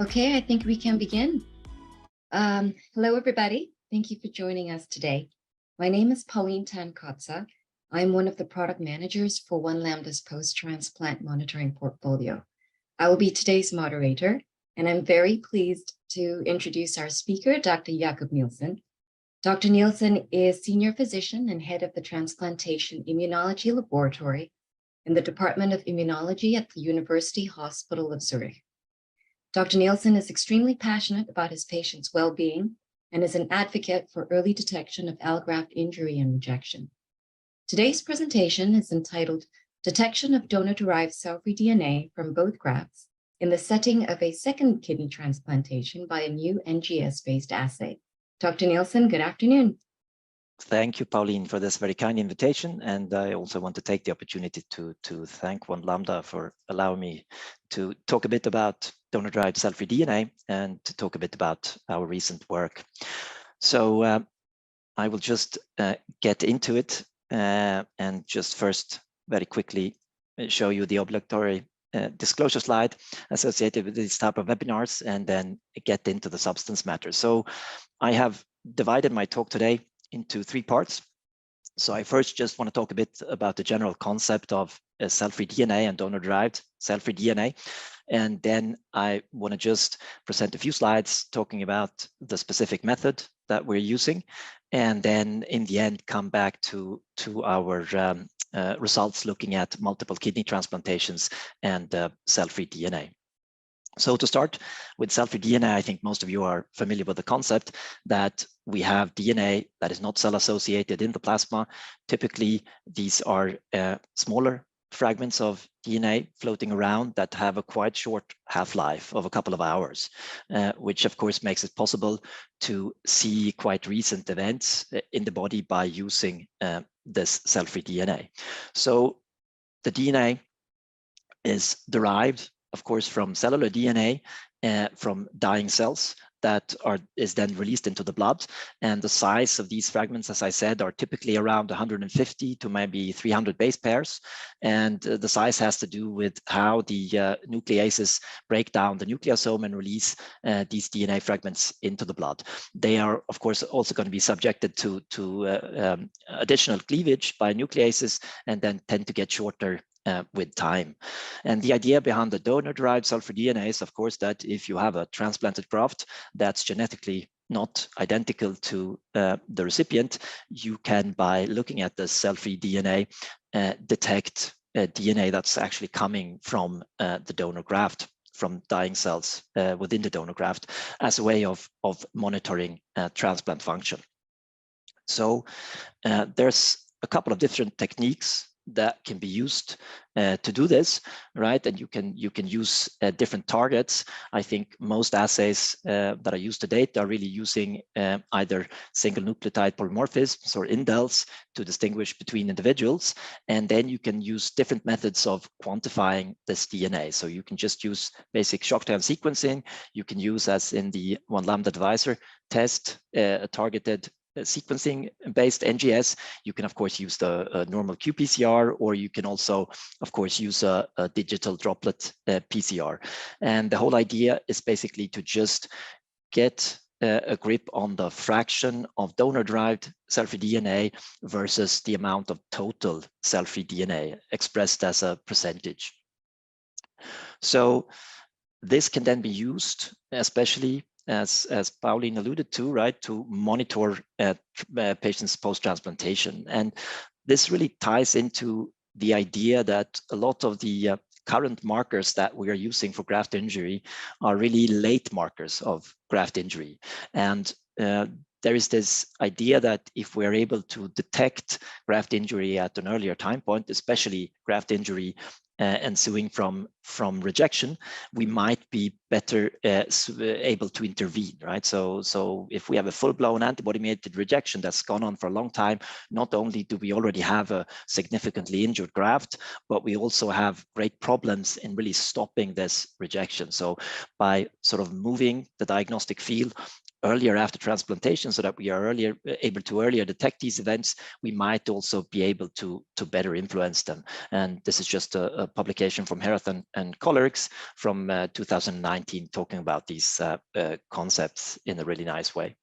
Okay, I think we can begin. Hello, everybody. Thank you for joining us today. My name is Pauline Tan-Kotza. I'm one of the product managers for One Lambda's post-transplant monitoring portfolio. I will be today's moderator, and I'm very pleased to introduce our speaker, Dr. Jakob Nilsson. Dr. Nilsson is senior physician and head of the Transplantation Immunology Laboratory in the Department of Immunology at the University Hospital of Zurich. Dr. Nilsson is extremely passionate about his patients' well-being and is an advocate for early detection of allograft injury and rejection. Today's presentation is entitled Detection of Donor-Derived Cell-Free DNA from Both Grafts in the Setting of a Second Kidney Transplantation by a New NGS-Based Assay. Dr. Nilsson, good afternoon. Thank you, Pauline, for this very kind invitation. And I also want to take the opportunity to thank One Lambda for allowing me to talk a bit about donor-derived cell-free DNA and to talk a bit about our recent work. So I will just get into it and just first very quickly show you the obligatory disclosure slide associated with this type of webinars and then get into the substance matter. So I have divided my talk today into three parts. So I first just want to talk a bit about the general concept of cell-free DNA and donor-derived cell-free DNA. And then I want to just present a few slides talking about the specific method that we're using. And then in the end, come back to our results looking at multiple kidney transplantations and cell-free DNA. So to start with cell-free DNA, I think most of you are familiar with the concept that we have DNA that is not cell-associated in the plasma. Typically, these are smaller fragments of DNA floating around that have a quite short half-life of a couple of hours, which of course makes it possible to see quite recent events in the body by using this cell-free DNA. So the DNA is derived, of course, from cellular DNA, from dying cells that is then released into the blood. And the size of these fragments, as I said, are typically around 150 to maybe 300 base pairs. And the size has to do with how the nucleases break down the nucleosome and release these DNA fragments into the blood. They are, of course, also going to be subjected to additional cleavage by nucleases and then tend to get shorter with time. And the idea behind the donor-derived cell-free DNA is, of course, that if you have a transplanted graft that's genetically not identical to the recipient, you can, by looking at the cell-free DNA, detect DNA that's actually coming from the donor graft, from dying cells within the donor graft, as a way of monitoring transplant function. So there's a couple of different techniques that can be used to do this, right? And you can use different targets. I think most assays that are used to date are really using either single nucleotide polymorphisms or indels to distinguish between individuals. And then you can use different methods of quantifying this DNA. So you can just use basic shock-time sequencing. You can use, as in the One Lambda divisor test, a targeted sequencing-based NGS. You can, of course, use the normal qPCR, or you can also, of course, use a digital droplet PCR. And the whole idea is basically to just get a grip on the fraction of donor-derived cell-free DNA versus the amount of total cell-free DNA expressed as a percentage. So this can then be used, especially as Pauline alluded to, right, to monitor patients post-transplantation. And this really ties into the idea that a lot of the current markers that we are using for graft injury are really late markers of graft injury. And there is this idea that if we're able to detect graft injury at an earlier time point, especially graft injury ensuing from rejection, we might be better able to intervene, right? So if we have a full-blown antibody-mediated rejection that's gone on for a long time, not only do we already have a significantly injured graft, but we also have great problems in really stopping this rejection. So by sort of moving the diagnostic field earlier after transplantation, so that we are able to earlier detect these events, we might also be able to better influence them. And this is just a publication from Herath and colleagues from 2019 talking about these concepts in a really nice way.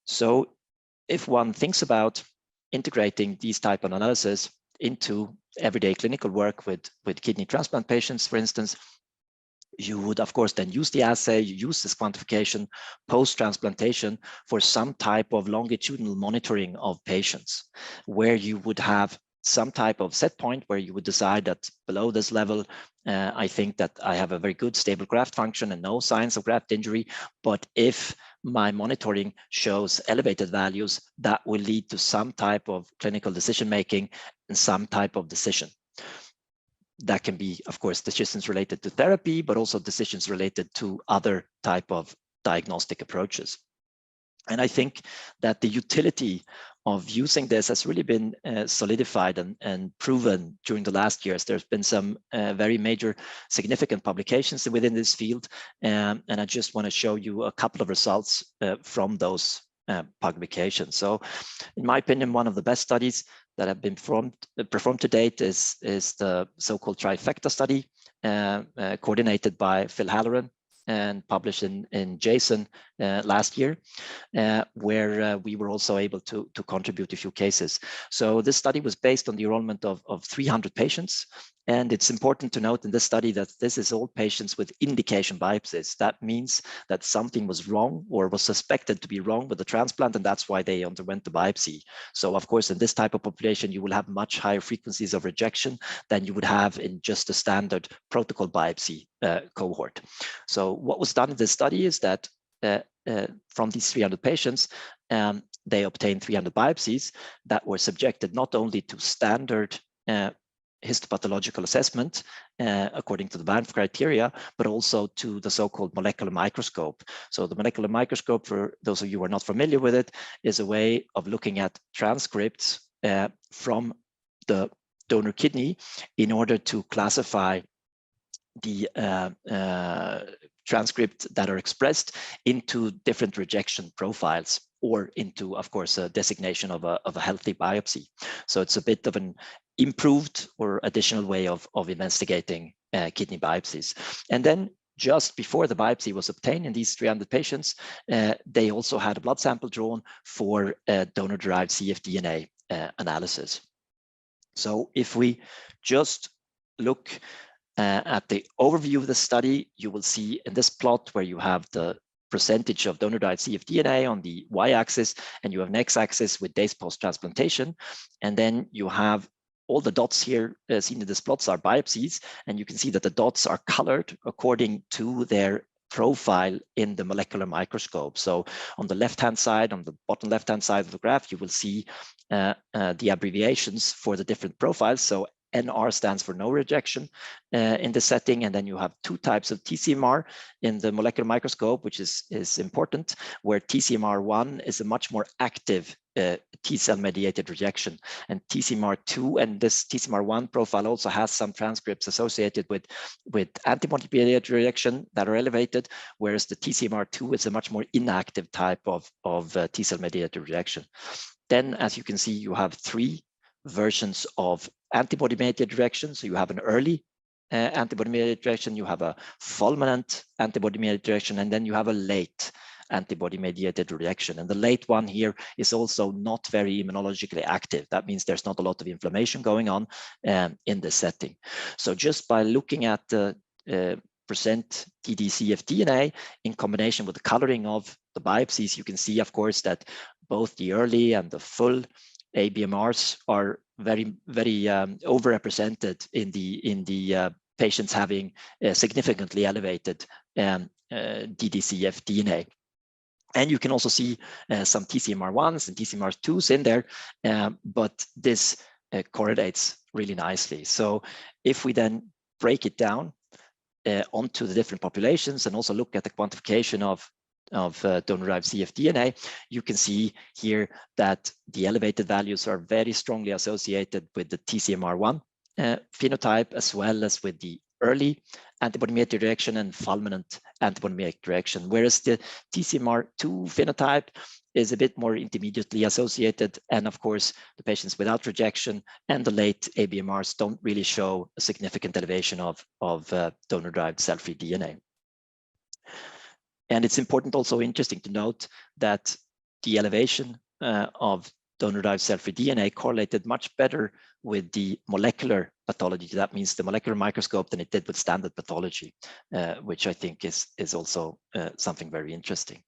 So if one thinks about integrating these type of analysis into everyday clinical work with kidney transplant patients, for instance, you would, of course, then use the assay, you use this quantification post-transplantation for some type of longitudinal monitoring of patients, where you would have some type of set point where you would decide that below this level, I think that I have a very good stable graft function and no signs of graft injury. But if my monitoring shows elevated values, that will lead to some type of clinical decision-making and some type of decision. That can be, of course, decisions related to therapy, but also decisions related to other type of diagnostic approaches. And I think that the utility of using this has really been solidified and proven during the last years. There's been some very major significant publications within this field. And I just want to show you a couple of results from those publications. So in my opinion, one of the best studies that have been performed to date is the so-called trifecta study, coordinated by Phil Halloran and published in JSON last year, where we were also able to contribute a few cases. So this study was based on the enrollment of 300 patients. And it's important to note in this study that this is all patients with indication biopsies. That means that something was wrong or was suspected to be wrong with the transplant, and that's why they underwent the biopsy. So of course, in this type of population, you will have much higher frequencies of rejection than you would have in just a standard protocol biopsy cohort. So what was done in this study is that from these 300 patients, they obtained 300 biopsies that were subjected not only to standard histopathological assessment according to the Banff criteria, but also to the so-called molecular microscope. So the molecular microscope, for those of you who are not familiar with it, is a way of looking at transcripts from the donor kidney in order to classify the transcript that are expressed into different rejection profiles, or into, of course, a designation of a healthy biopsy. So it's a bit of an improved or additional way of investigating kidney biopsies. And then just before the biopsy was obtained in these 300 patients, they also had a blood sample drawn for donor-derived cfDNA analysis. So if we just look at the overview of the study, you will see in this plot where you have the percentage of donor-derived cfDNA on the y-axis, and you have an x-axis with days post-transplantation. And then you have all the dots here seen in this plots are biopsies, and you can see that the dots are colored according to their profile in the molecular microscope. So on the left-hand side, on the bottom left-hand side of the graph, you will see the abbreviations for the different profiles. So NR stands for no rejection in this setting, and then you have two types of TCMR in the molecular microscope, which is important, where TCMR1 is a much more active T-cell mediated rejection, and TCMR2 and this TCMR1 profile also has some transcripts associated with antibody mediated rejection that are elevated, whereas the TCMR2 is a much more inactive type of T-cell mediated rejection. Then, as you can see, you have three versions of antibody-mediated rejection. So you have an early antibody-mediated rejection, you have a fulminant antibody-mediated rejection, and then you have a late antibody-mediated rejection. And the late one here is also not very immunologically active. That means there's not a lot of inflammation going on in this setting. So just by looking at the percent dd-cfDNA in combination with the coloring of the biopsies, you can see, of course, that both the early and the full ABMRs are very, very overrepresented in the patients having significantly elevated dd-cfDNA. And you can also see some TCMR1s and TCMR2s in there, but this correlates really nicely. So if we then break it down onto the different populations and also look at the quantification of donor-derived cfDNA, you can see here that the elevated values are very strongly associated with the TCMR1 phenotype, as well as with the early antibody-mediated reaction and fulminant antibody-mediated reaction, whereas the TCMR2 phenotype is a bit more intermediately associated. And of course, the patients without rejection and the late ABMRs don't really show a significant elevation of donor-derived cell-free DNA. And it's important, also interesting to note that the elevation of donor-derived cell-free DNA correlated much better with the molecular pathology. That means the molecular microscope than it did with standard pathology, which I think is also something very interesting.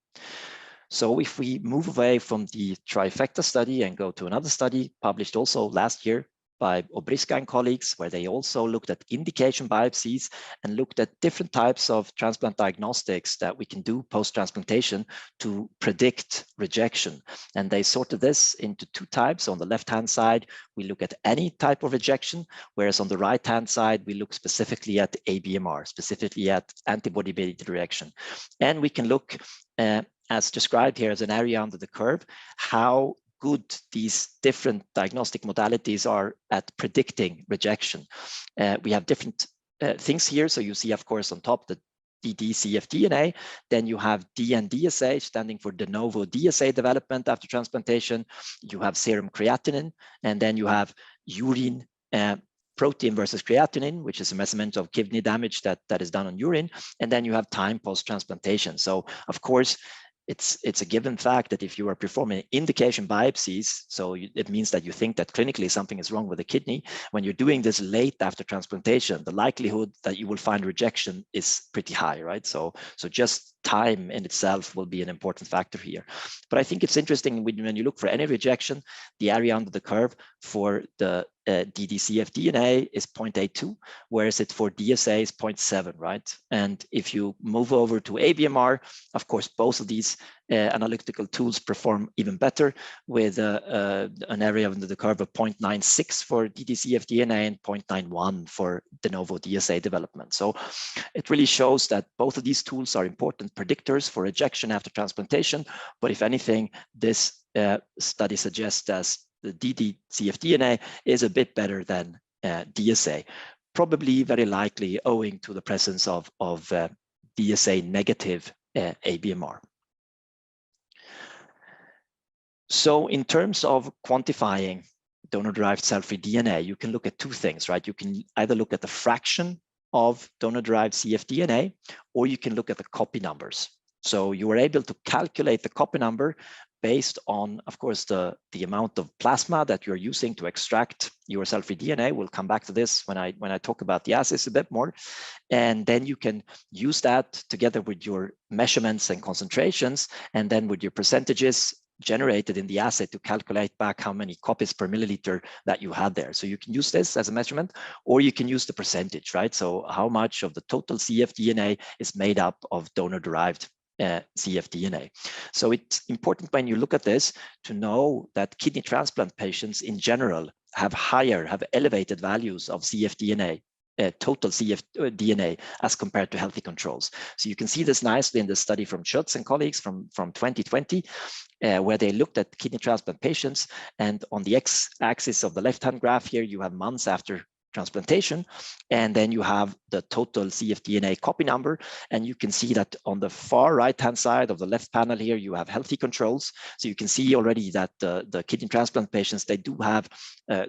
So if we move away from the trifecta study and go to another study published also last year by Obriska and colleagues, where they also looked at indication biopsies and looked at different types of transplant diagnostics that we can do post-transplantation to predict rejection. And they sorted this into two types. On the left-hand side, we look at any type of rejection, whereas on the right-hand side, we look specifically at ABMR, specifically at antibody-mediated reaction. And we can look, as described here as an area under the curve, how good these different diagnostic modalities are at predicting rejection. We have different things here. So you see, of course, on top the dd-cfDNA, then you have DND assay, standing for de novo DSA development after transplantation. You have serum creatinine, and then you have urine protein versus creatinine, which is a measurement of kidney damage that is done on urine. And then you have time post-transplantation. So of course, it's a given fact that if you are performing indication biopsies, so it means that you think that clinically something is wrong with the kidney, when you're doing this late after transplantation, the likelihood that you will find rejection is pretty high, right? So just time in itself will be an important factor here. But I think it's interesting when you look for any rejection, the area under the curve for the dd-cfDNA is 0.82, whereas it for DSA is 0.7, right? And if you move over to ABMR, of course, both of these analytical tools perform even better with an area under the curve of 0.96 for dd-cfDNA and 0.91 for de novo DSA development. So it really shows that both of these tools are important predictors for rejection after transplantation. But if anything, this study suggests that the dd-cfDNA is a bit better than DSA, probably very likely owing to the presence of DSA negative ABMR. So in terms of quantifying donor-derived cell-free DNA, you can look at two things, right? You can either look at the fraction of donor-derived cfDNA, or you can look at the copy numbers. So you are able to calculate the copy number based on, of course, the amount of plasma that you're using to extract your cell-free DNA. We'll come back to this when I talk about the assays a bit more. And then you can use that together with your measurements and concentrations, and then with your percentages generated in the assay to calculate back how many copies per milliliter that you had there. So you can use this as a measurement, or you can use the percentage, right? So how much of the total cfDNA is made up of donor-derived cfDNA. So it's important when you look at this to know that kidney transplant patients in general have elevated values of cfDNA, total cfDNA as compared to healthy controls. So you can see this nicely in the study from Schutz and colleagues from 2020, where they looked at kidney transplant patients, and on the x-axis of the left-hand graph here, you have months after transplantation, and then you have the total cfDNA copy number, and you can see that on the far right-hand side of the left panel here, you have healthy controls. So you can see already that the kidney transplant patients, they do have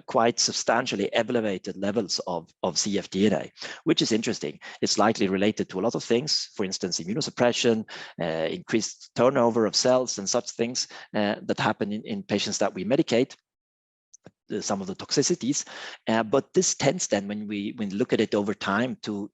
quite substantially elevated levels of cfDNA, which is interesting. It's likely related to a lot of things, for instance, immunosuppression, increased turnover of cells and such things that happen in patients that we medicate. Some of the toxicities, but this tends then, when we look at it over time, to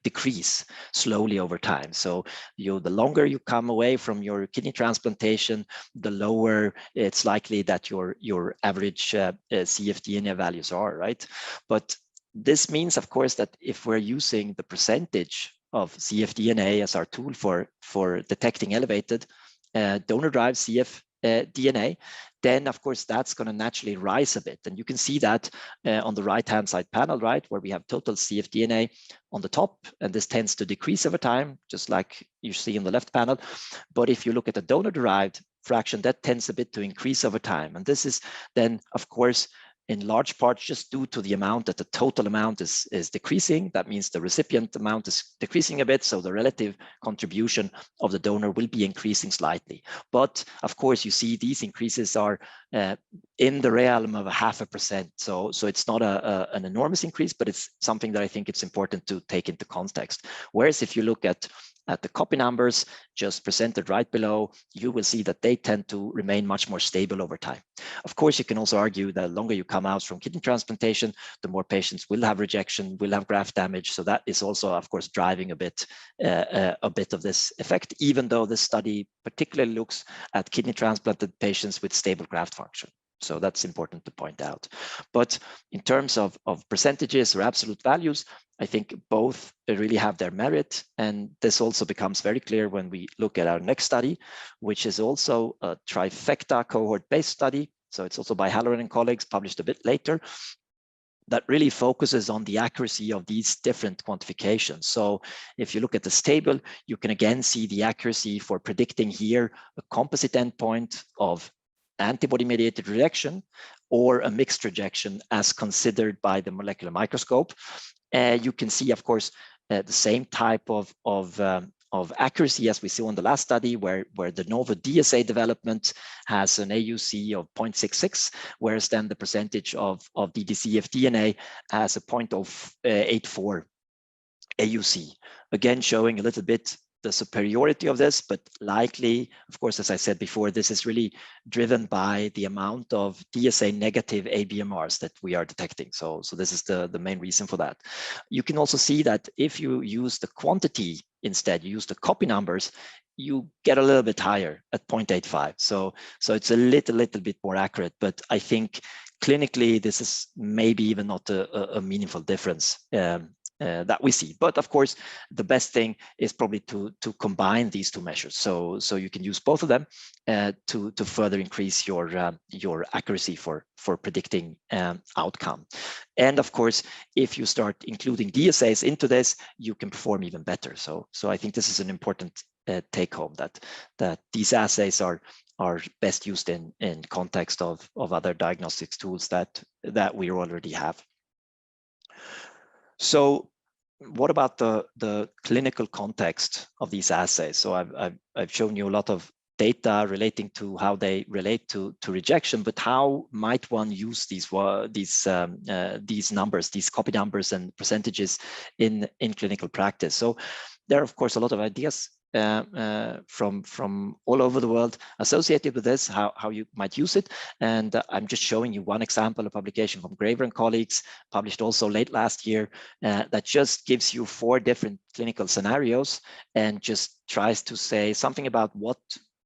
decrease slowly over time. So the longer you come away from your kidney transplantation, the lower it's likely that your average cfDNA values are, right? But this means, of course, that if we're using the percentage of cfDNA as our tool for detecting elevated donor-derived cfDNA, then of course that's going to naturally rise a bit. And you can see that on the right-hand side panel, right, where we have total cfDNA on the top, and this tends to decrease over time, just like you see in the left panel. But if you look at the donor-derived fraction, that tends a bit to increase over time. And this is then, of course, in large part just due to the amount that the total amount is decreasing. That means the recipient amount is decreasing a bit, so the relative contribution of the donor will be increasing slightly. But of course, you see these increases are in the realm of 0.5%. So it's not an enormous increase, but it's something that I think it's important to take into context. Whereas if you look at the copy numbers just presented right below, you will see that they tend to remain much more stable over time. Of course, you can also argue that the longer you come out from kidney transplantation, the more patients will have rejection, will have graft damage. So that is also, of course, driving a bit of this effect, even though this study particularly looks at kidney transplanted patients with stable graft function. So that's important to point out. But in terms of percentages or absolute values, I think both really have their merit. And this also becomes very clear when we look at our next study, which is also a trifecta cohort-based study. So it's also by Halloran and colleagues, published a bit later, that really focuses on the accuracy of these different quantifications. So if you look at this table, you can again see the accuracy for predicting here a composite endpoint of antibody-mediated rejection or a mixed rejection as considered by the molecular microscope. You can see, of course, the same type of accuracy as we saw in the last study, where the novel DSA development has an AUC of 0.66, whereas then the percentage of dd-cfDNA has a 0.084 AUC. Again, showing a little bit the superiority of this, but likely, of course, as I said before, this is really driven by the amount of DSA negative ABMRs that we are detecting. So this is the main reason for that. You can also see that if you use the quantity instead, you use the copy numbers, you get a little bit higher at 0.85. So it's a little bit more accurate, but I think clinically, this is maybe even not a meaningful difference that we see. But of course, the best thing is probably to combine these two measures. So you can use both of them to further increase your accuracy for predicting outcome. And of course, if you start including DSAs into this, you can perform even better. So I think this is an important take home, that these assays are best used in context of other diagnostics tools that we already have. So what about the clinical context of these assays? So I've shown you a lot of data relating to how they relate to rejection, but how might one use these numbers, these copy numbers and percentages in clinical practice? So there are, of course, a lot of ideas from all over the world associated with this, how you might use it. And I'm just showing you one example, a publication from Graver and colleagues, published also late last year, that just gives you 4 different clinical scenarios and just tries to say something about what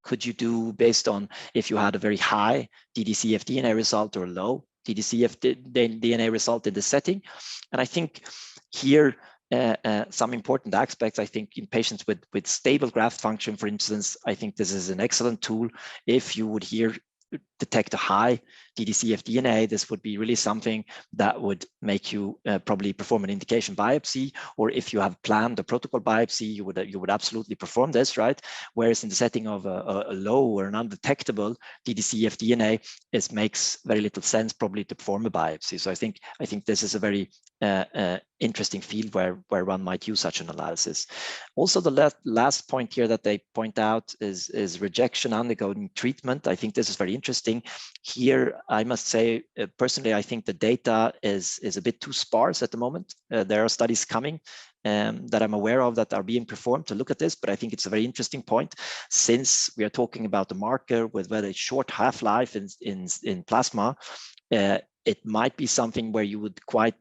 could you do based on if you had a very high dd-cfDNA result or a low dd-cfDNA result in this setting. And I think here, some important aspects, I think in patients with stable graft function, for instance, I think this is an excellent tool. If you would here detect a high dd-cfDNA, this would be really something that would make you probably perform an indication biopsy, or if you have planned a protocol biopsy, you would absolutely perform this, right? Whereas in the setting of a low or an undetectable dd-cfDNA, it makes very little sense probably to perform a biopsy. So I think this is a very interesting field where one might use such an analysis. Also, the last point here that they point out is rejection undergoing treatment. I think this is very interesting. Here, I must say, personally, I think the data is a bit too sparse at the moment. There are studies coming that I'm aware of that are being performed to look at this, but I think it's a very interesting point, since we are talking about a marker with very short half-life in plasma. It might be something where you would quite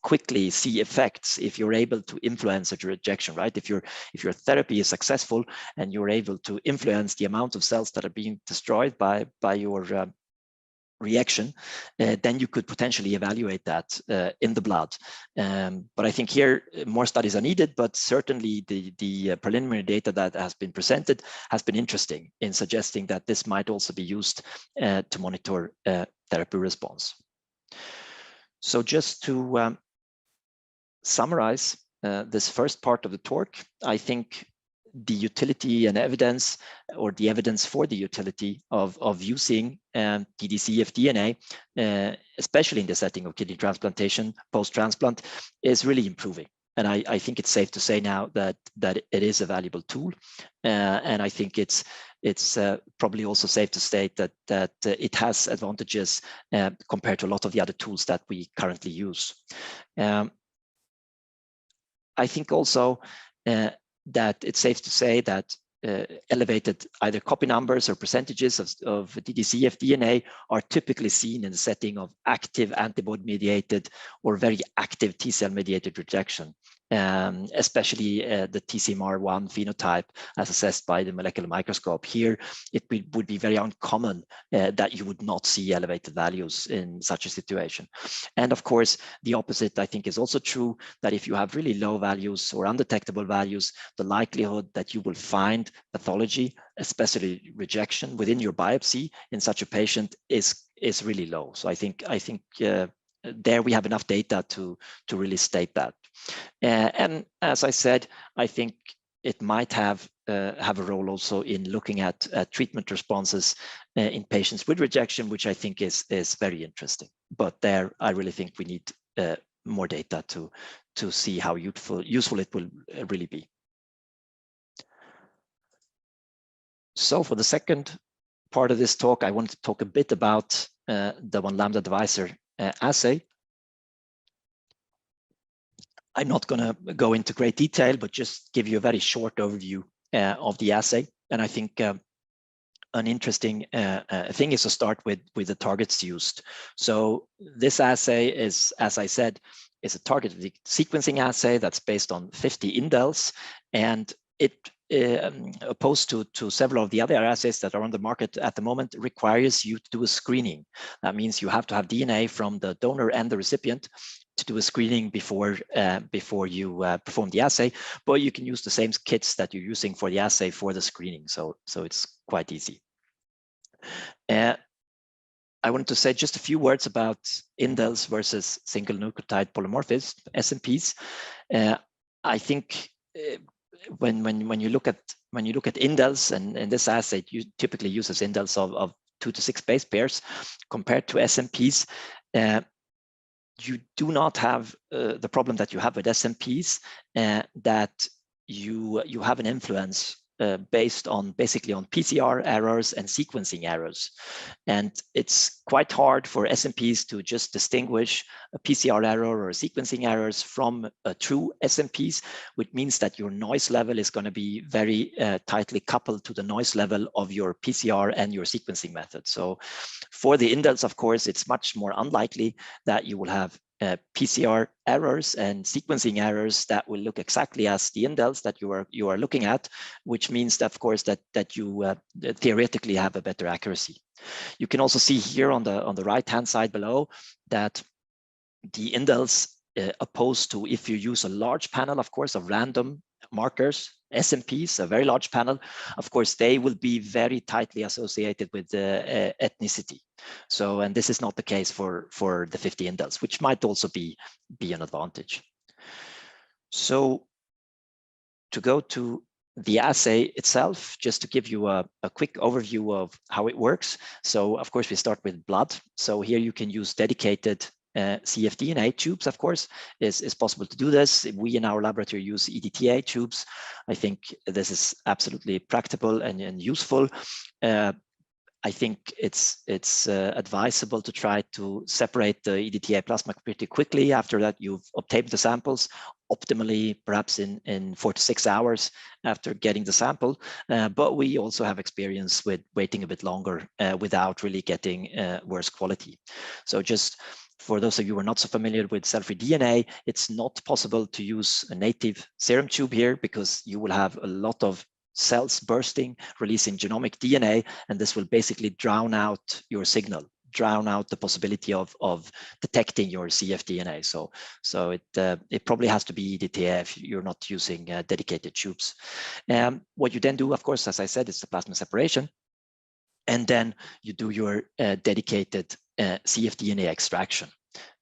quickly see effects if you're able to influence a rejection, right? If your therapy is successful and you're able to influence the amount of cells that are being destroyed by your reaction, then you could potentially evaluate that in the blood. But I think here more studies are needed, but certainly the preliminary data that has been presented has been interesting in suggesting that this might also be used to monitor therapy response. So just to summarize this first part of the talk, I think the utility and evidence, or the evidence for the utility of using dd-cfDNA, especially in the setting of kidney transplantation post-transplant, is really improving. And I think it's safe to say now that it is a valuable tool, and I think it's probably also safe to state that it has advantages compared to a lot of the other tools that we currently use. I think also that it's safe to say that elevated either copy numbers or percentages of dd-cfDNA are typically seen in the setting of active antibody-mediated or very active T-cell mediated rejection, especially the TCMR1 phenotype as assessed by the molecular microscope. Here, it would be very uncommon that you would not see elevated values in such a situation. And of course, the opposite, I think, is also true, that if you have really low values or undetectable values, the likelihood that you will find pathology, especially rejection, within your biopsy in such a patient is really low. So I think there we have enough data to really state that. And as I said, I think it might have a role also in looking at treatment responses in patients with rejection, which I think is very interesting. But there, I really think we need more data to see how useful it will really be. So for the second part of this talk, I want to talk a bit about the One Lambda divisor assay. I'm not going to go into great detail, but just give you a very short overview of the assay. And I think an interesting thing is to start with the targets used. So this assay is, as I said, is a targeted sequencing assay that's based on 50 indels, and it, opposed to several of the other assays that are on the market at the moment, requires you to do a screening. That means you have to have DNA from the donor and the recipient to do a screening before you perform the assay, but you can use the same kits that you're using for the assay for the screening. So it's quite easy. I wanted to say just a few words about indels versus single nucleotide polymorphism, SNPs. I think when you look at indels, and in this assay you typically uses indels of 2 to 6 base pairs compared to SNPs. You do not have the problem that you have with SNPs, that you have an influence based on basically on PCR errors and sequencing errors. And it's quite hard for SNPs to just distinguish a PCR error or sequencing errors from true SNPs, which means that your noise level is going to be very tightly coupled to the noise level of your PCR and your sequencing method. So for the indels, of course, it's much more unlikely that you will have PCR errors and sequencing errors that will look exactly as the indels that you are looking at, which means that, of course, that you theoretically have a better accuracy. You can also see here on the right hand side below that the indels, opposed to if you use a large panel, of course, of random markers, SNPs, a very large panel, of course, they will be very tightly associated with the ethnicity. So, and this is not the case for the 50 indels, which might also be an advantage. So to go to the assay itself, just to give you a quick overview of how it works. So of course, we start with blood. So here you can use dedicated cfDNA tubes, of course, is possible to do this. We in our laboratory use EDTA tubes. I think this is absolutely practical and useful. I think it's advisable to try to separate the EDTA plasma pretty quickly after that you've obtained the samples, optimally perhaps in 4 to 6 hours after getting the sample. But we also have experience with waiting a bit longer without really getting worse quality. So just for those of you who are not so familiar with cell-free DNA, it's not possible to use a native serum tube here because you will have a lot of cells bursting, releasing genomic DNA, and this will basically drown out your signal, drown out the possibility of detecting your cfDNA. So it probably has to be EDTA if you're not using dedicated tubes. What you then do, of course, as I said, is the plasma separation. And then you do your dedicated cfDNA extraction.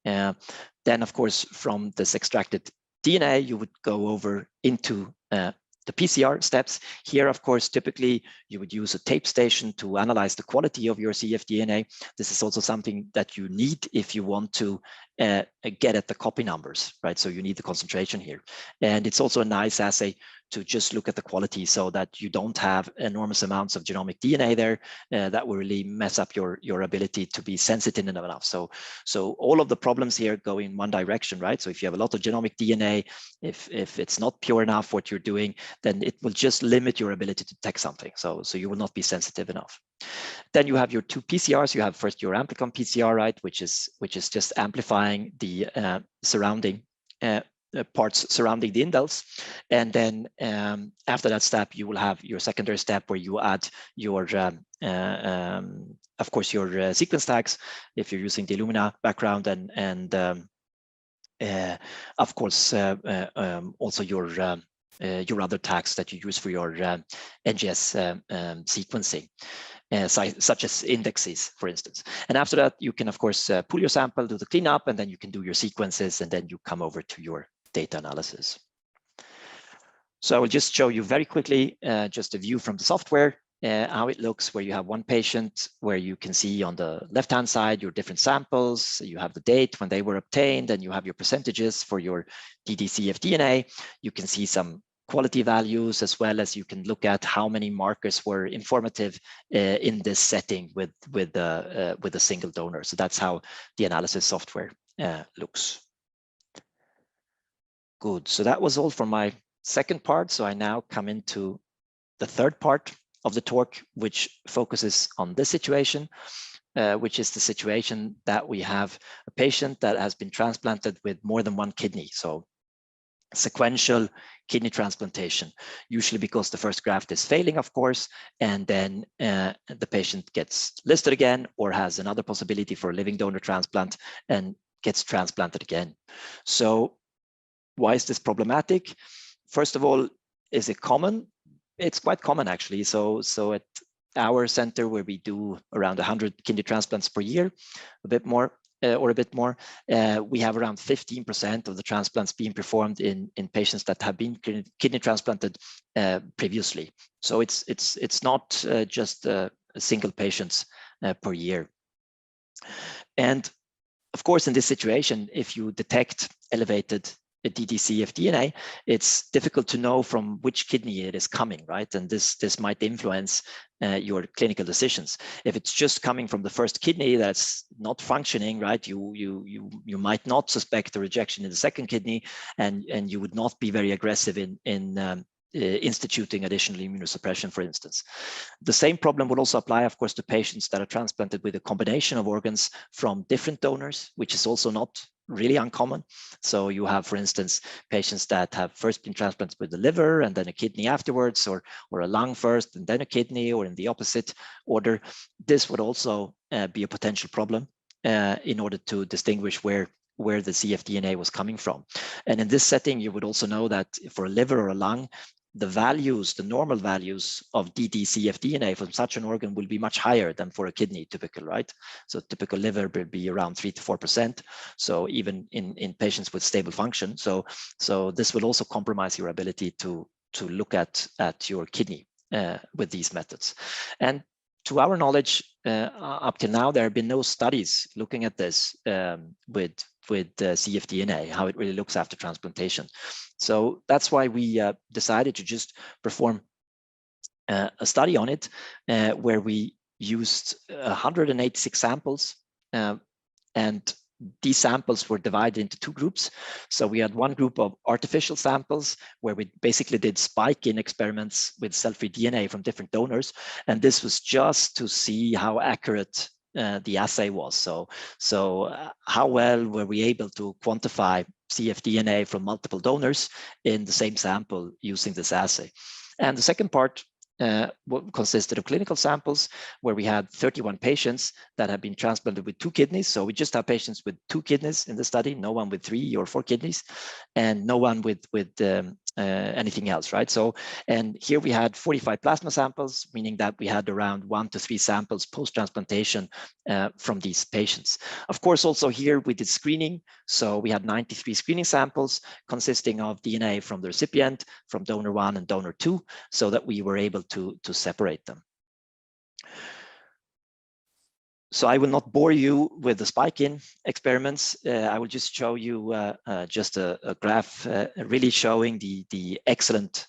Then, of course, from this extracted DNA, you would go over into the PCR steps. Here, of course, typically you would use a tape station to analyze the quality of your cfDNA. This is also something that you need if you want to get at the copy numbers, right? So you need the concentration here. And it's also a nice assay to just look at the quality so that you don't have enormous amounts of genomic DNA there that will really mess up your ability to be sensitive enough. So all of the problems here go in one direction, right? So if you have a lot of genomic DNA, if it's not pure enough what you're doing, then it will just limit your ability to detect something. So you will not be sensitive enough. Then you have your two PCRs. You have first your amplicon PCR, right, which is just amplifying the surrounding parts surrounding the indels. And then after that step, you will have your secondary step where you add your, of course, your sequence tags if you're using the Illumina background, and of course also your other tags that you use for your NGS sequencing. Such as indexes, for instance. And after that, you can, of course, pull your sample, do the cleanup, and then you can do your sequences, and then you come over to your data analysis. So I will just show you very quickly just a view from the software, how it looks, where you have one patient, where you can see on the left-hand side your different samples. You have the date when they were obtained, and you have your percentages for your dd-cfDNA. You can see some quality values, as well as you can look at how many markers were informative in this setting with a single donor. So that's how the analysis software looks. Good. So that was all for my second part. So I now come into the third part of the talk, which focuses on this situation, which is the situation that we have a patient that has been transplanted with more than one kidney. So sequential kidney transplantation, usually because the first graft is failing, of course, and then the patient gets listed again or has another possibility for a living donor transplant and gets transplanted again. So why is this problematic? First of all, is it common? It's quite common, actually. So at our center, where we do around 100 kidney transplants per year, a bit more, or a bit more, we have around 15% of the transplants being performed in patients that have been kidney transplanted previously. So it's not just single patients per year. And of course, in this situation, if you detect elevated dd-cfDNA, it's difficult to know from which kidney it is coming, right? And this might influence your clinical decisions. If it's just coming from the first kidney that's not functioning, right, you might not suspect a rejection in the second kidney, and you would not be very aggressive in instituting additional immunosuppression, for instance. The same problem would also apply, of course, to patients that are transplanted with a combination of organs from different donors, which is also not really uncommon. So you have, for instance, patients that have first been transplanted with the liver and then a kidney afterwards, or a lung first and then a kidney, or in the opposite order. This would also be a potential problem in order to distinguish where the cfDNA was coming from. And in this setting, you would also know that for a liver or a lung, the values, the normal values of dd-cfDNA from such an organ will be much higher than for a kidney, typical, right? So typical liver will be around 3 to 4%. So even in patients with stable function. So this will also compromise your ability to look at your kidney with these methods. And to our knowledge, up till now, there have been no studies looking at this with cfDNA, how it really looks after transplantation. So that's why we decided to just perform a study on it, where we used 186 samples, and these samples were divided into two groups. So we had one group of artificial samples where we basically did spike-in experiments with cell-free DNA from different donors. And this was just to see how accurate the assay was. So how well were we able to quantify cfDNA from multiple donors in the same sample using this assay. And the second part consisted of clinical samples, where we had 31 patients that had been transplanted with 2 kidneys. So we just have patients with 2 kidneys in the study, no one with 3 or 4 kidneys, and no one with anything else, right? So, and here we had 45 plasma samples, meaning that we had around 1 to 3 samples post-transplantation from these patients. Of course, also here we did screening. So we had 93 screening samples consisting of DNA from the recipient, from donor 1 and donor 2, so that we were able to separate them. So I will not bore you with the spike-in experiments. I will just show you just a graph really showing the excellent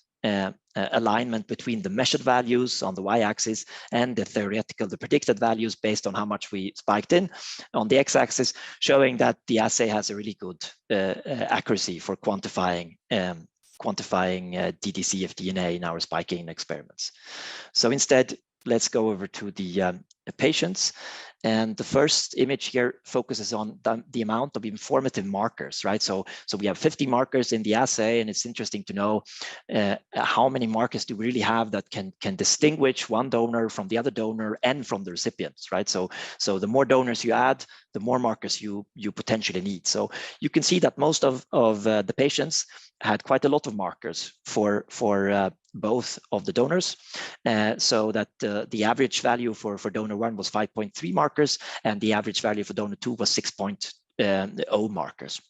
alignment between the measured values on the y-axis and the predicted values based on how much we spiked in on the x-axis, showing that the assay has a really good accuracy for quantifying dd-cfDNA in our spike-in experiments. So instead, let's go over to the patients. And the first image here focuses on the amount of informative markers, right? So we have 50 markers in the assay, and it's interesting to know how many markers do we really have that can distinguish one donor from the other donor and from the recipients, right? So the more donors you add, the more markers you potentially need. So you can see that most of the patients had quite a lot of markers for both of the donors, so that the average value for donor 1 was 5.3 markers, and the average value for donor 2 was 6.0 markers.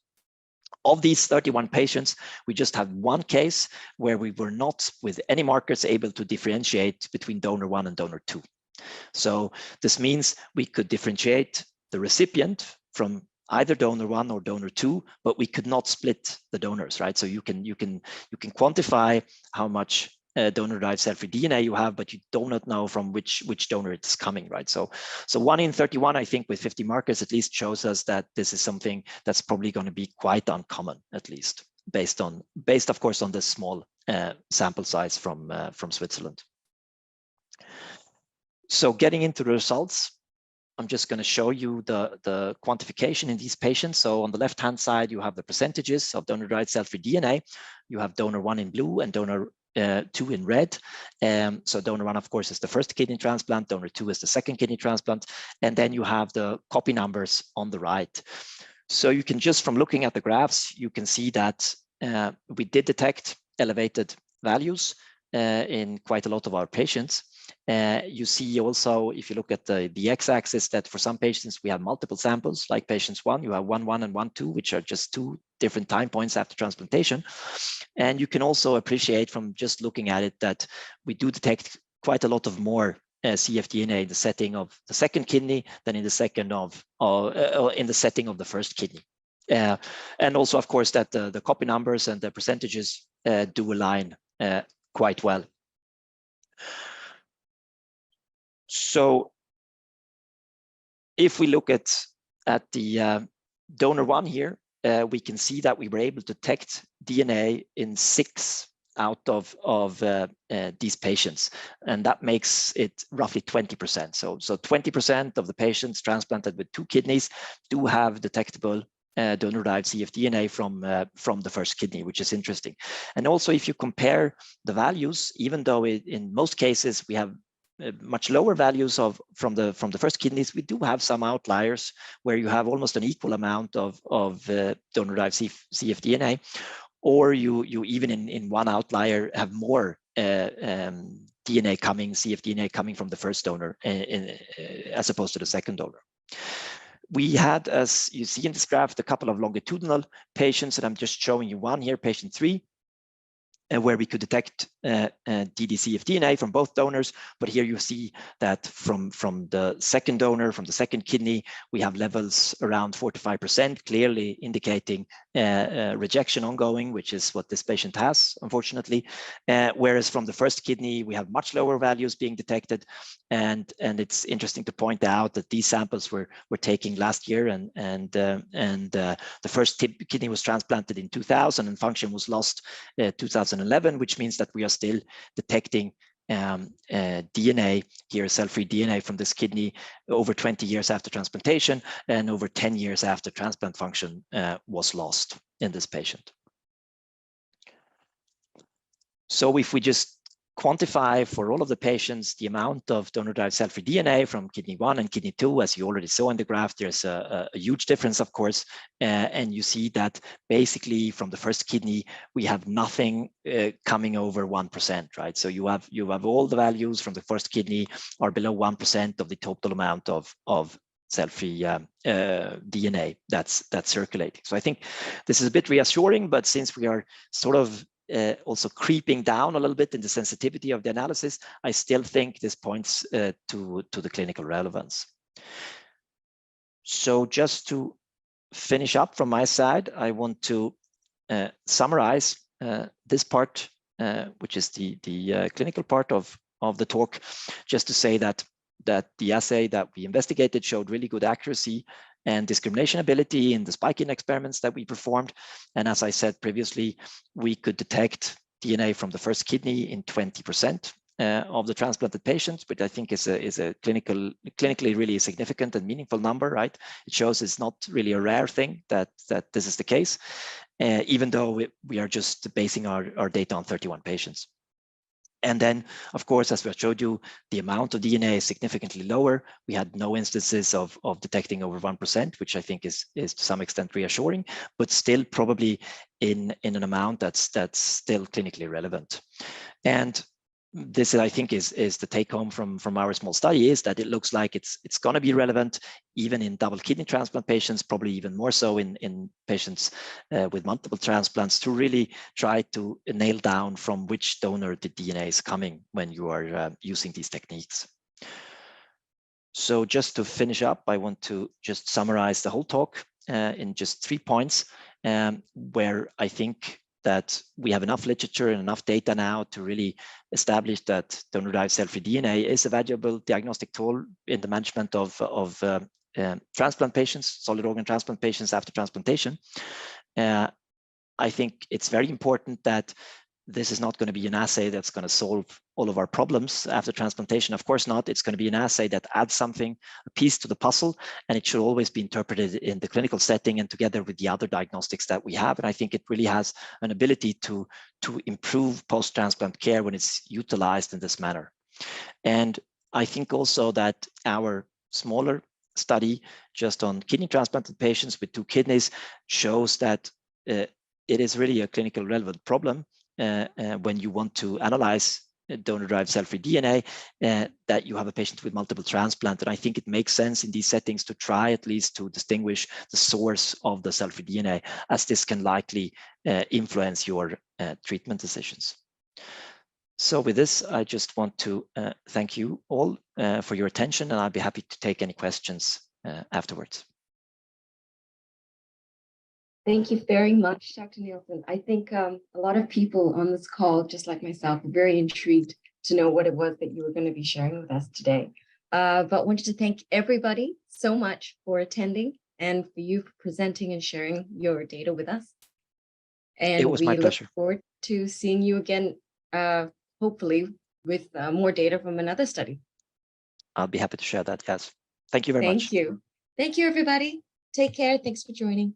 Of these 31 patients, we just had one case where we were not, with any markers, able to differentiate between donor 1 and donor 2. So this means we could differentiate the recipient from either donor 1 or donor 2, but we could not split the donors, right? So you can quantify how much donor-derived cell-free DNA you have, but you do not know from which donor it's coming, right? So 1 in 31, I think, with 50 markers at least shows us that this is something that's probably going to be quite uncommon, at least based of course on the small sample size from Switzerland. So getting into the results, I'm just going to show you the quantification in these patients. So on the left-hand side, you have the percentages of donor-derived cell-free DNA. You have donor 1 in blue and donor 2 in red. So donor 1, of course, is the first kidney transplant. Donor 2 is the second kidney transplant. And then you have the copy numbers on the right. So you can just, from looking at the graphs, you can see that we did detect elevated values in quite a lot of our patients. You see also, if you look at the x-axis, that for some patients we have multiple samples, like patients 1, you have 1, 1 and 1, 2, which are just 2 different time points after transplantation. And you can also appreciate from just looking at it that we do detect quite a lot of more cfDNA in the setting of the second kidney than in the setting of the first kidney. And also, of course, that the copy numbers and the percentages do align quite well. So if we look at the donor 1 here, we can see that we were able to detect DNA in 6 out of these patients, and that makes it roughly 20%. So 20% of the patients transplanted with 2 kidneys do have detectable donor-derived cfDNA from the first kidney, which is interesting. And also, if you compare the values, even though in most cases we have much lower values from the first kidneys, we do have some outliers where you have almost an equal amount of donor-derived cfDNA, or you even in one outlier have more cfDNA coming from the first donor as opposed to the second donor. We had, as you see in this graph, a couple of longitudinal patients, and I'm just showing you one here, patient 3, where we could detect dd-cfDNA from both donors. But here you see that from the second donor, from the second kidney, we have levels around 4 to 5%, clearly indicating rejection ongoing, which is what this patient has, unfortunately. Whereas from the first kidney, we have much lower values being detected. And it's interesting to point out that these samples were taken last year, and the first kidney was transplanted in 2000, and function was lost 2011, which means that we are still detecting DNA here, cell-free DNA from this kidney over 20 years after transplantation and over 10 years after transplant function was lost in this patient. So if we just quantify for all of the patients the amount of donor-derived cell-free DNA from kidney 1 and kidney 2. As you already saw in the graph, there's a huge difference, of course, and you see that basically from the first kidney we have nothing coming over 1%, right? So you have all the values from the first kidney are below 1% of the total amount of cell-free DNA that's circulating. So I think this is a bit reassuring, but since we are sort of also creeping down a little bit in the sensitivity of the analysis, I still think this points to the clinical relevance. So just to finish up from my side, I want to summarize this part, which is the clinical part of the talk, just to say that the assay that we investigated showed really good accuracy and discrimination ability in the spike-in experiments that we performed. And as I said previously, we could detect DNA from the first kidney in 20% of the transplanted patients, which I think is a clinically really significant and meaningful number, right? It shows it's not really a rare thing that this is the case, even though we are just basing our data on 31 patients. And then, of course, as we showed you, the amount of DNA is significantly lower. We had no instances of detecting over 1%, which I think is to some extent reassuring, but still probably in an amount that's still clinically relevant. And this, I think, is the take home from our small study, is that it looks like it's going to be relevant even in double kidney transplant patients, probably even more so in patients with multiple transplants, to really try to nail down from which donor the DNA is coming when you are using these techniques. So just to finish up, I want to just summarize the whole talk in just 3 points, where I think that we have enough literature and enough data now to really establish that donor-derived cell-free DNA is a valuable diagnostic tool in the management of transplant patients, solid organ transplant patients after transplantation. I think it's very important that this is not going to be an assay that's going to solve all of our problems after transplantation. Of course not. It's going to be an assay that adds something, a piece to the puzzle, and it should always be interpreted in the clinical setting and together with the other diagnostics that we have. And I think it really has an ability to improve post-transplant care when it's utilized in this manner. And I think also that our smaller study just on kidney transplanted patients with 2 kidneys shows that it is really a clinical relevant problem when you want to analyze donor-derived cell-free DNA, that you have a patient with multiple transplant. And I think it makes sense in these settings to try at least to distinguish the source of the cell-free DNA, as this can likely influence your treatment decisions. So with this, I just want to thank you all for your attention, and I'll be happy to take any questions afterwards. Thank you very much, Dr. Nilsson. I think a lot of people on this call, just like myself, are very intrigued to know what it was that you were going to be sharing with us today. But wanted to thank everybody so much for attending and for you presenting and sharing your data with us. And it was my pleasure. Look forward to seeing you again, hopefully with more data from another study. I'll be happy to share that. Yes. Thank you very much. Thank you. Thank you, everybody. Take care. Thanks for joining.